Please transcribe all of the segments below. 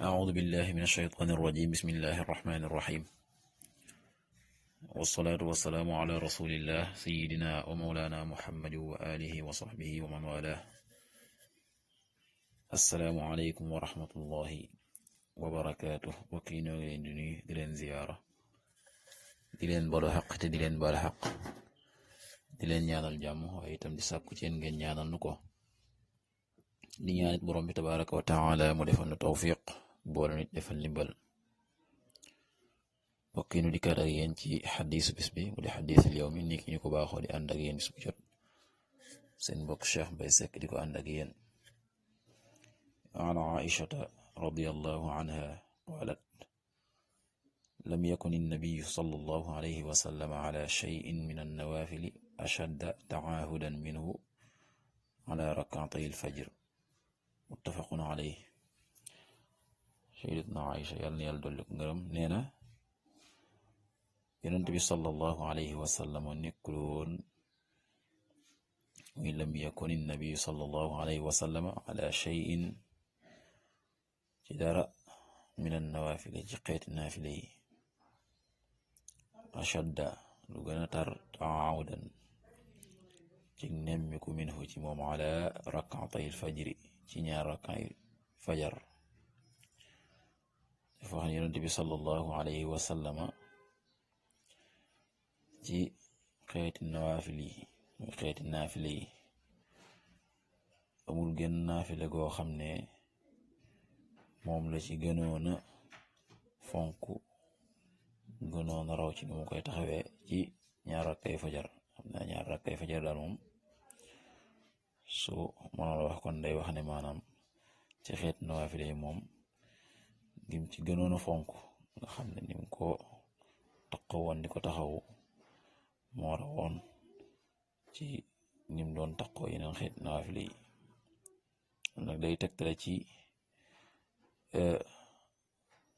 أعوذ بالله من الشيطان الرجيم بسم الله الرحمن الرحيم والصلاة والسلام على رسول الله سيدنا ومولانا محمد وآله وصحبه ومن والاه السلام عليكم ورحمة الله وبركاته وكينو لندني دلين زيارة دلين بلو حق دلين بال حق دلين ñaanal jàmm waaye itam di sàkku ci yéen ngeen ñaanal nu ko di ñaanit borom bi tabaraka wa taala mu defal nu tawfiq boole nit defal ndimbal mbokk yi nu dikkaat ak yéen ci xadiisu bis bi mu di xadiisul yawmi ni ki ñu ko baaxoo di ànd ak yéen bis bu jot seen mbokk Cheikh Mbaye Seck di ko ànd ak yéen an Aïchata radiyallahu anha qaalat lam yakun annabiyu sallallahu alayhi wa sallam ala shay'in min annawaafili ashadda tacaahudan minhu ala rak'atay alfajr muttafaqun alayhi sayyidatuna Aïcha yàlla na yàlla dolli ko ngërëm nee na yonent bi sallallahu alayhi wa sallam nekkul woon muy lam yakun annabiyu sallallahu alayhi wa sallam ala shay'in ci dara min annawaafili ci xeeti naafile yi ashadda lu gën a tar taawudan ci nemmiku minhu ci moom ala rak'atay alfajri ci ñaar rak'ay fajar dafa wax ne yonent bi sallallahu alayhi wa sallama ci xeeti nawaafil yi muy xeeti naafile yi amul gën naafile goo xam ne moom la ci gënoon a fonk gënoon a raw ci ni mu koy taxawee ci ñaar rakkay fajar xam naa ñaar rakkay fajar daal moom su mënoon wax kon day wax ne maanaam ci xeet nawaafile yi moom dim ci gënoon a fonk nga xam ne nim ko taxawoon di ko taxawu moo rawoon ci nim doon taxaw yeneen xeet nawaafile yi nag day tegtale ci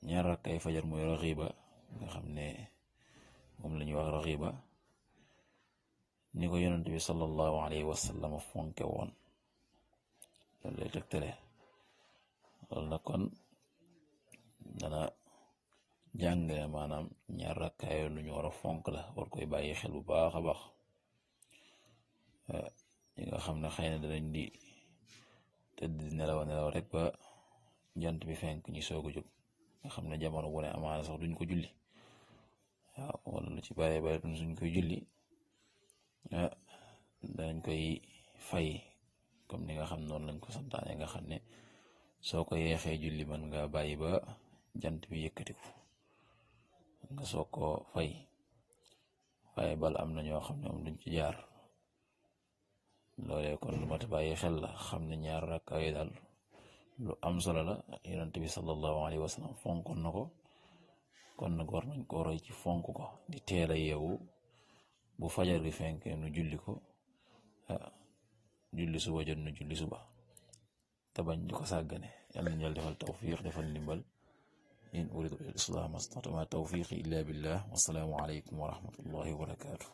ñaar rakkay fajar muy raxiba nga xam ne moom la ñuy wax raxiba ni ko yonent bi sallallahu alayhi wa sallam fonke woon loolu lay tegtale loolu nag kon dana jàngale maanaam ñaar rakkaay lu ñu war a fonk la war koy bàyyi xel bu baax a baax ñi nga xam ne xëy na danañ di tëdd di nelaw rek ba jant bi fenk ñu soog a jóg nga xam ne jamono bu ne amaana sax duñ ko julli waaw wala lu ci bare bare suñ koy julli danañ koy fay comme ni nga xam noonu lañ ko santaane nga xam ne soo ko yeexee julli man nga bàyyi ba jant bi yëkkatiku nga soog ko fay waaye bal am na ñoo xam ne moom duñ ci jaar loolee kon lu mat a bàyyi xel la xam ne ñaar rakka yi daal lu am solo la yonent bi sallallahu alayhi wa sallam fonkoon na ko kon nag war nañ ko roy ci fonk ko di teel a yeewu bu fajar gi fenk nu julli ko julli suba jot nu julli suba te bañ di ko sàggane yàlla nañu yàlla defal tawfiq defal ndimbal in uridu al islam mastata'tu ma tawfiqi illa billah wassalaamu alaykum wa rahmatullahi wa barakatuh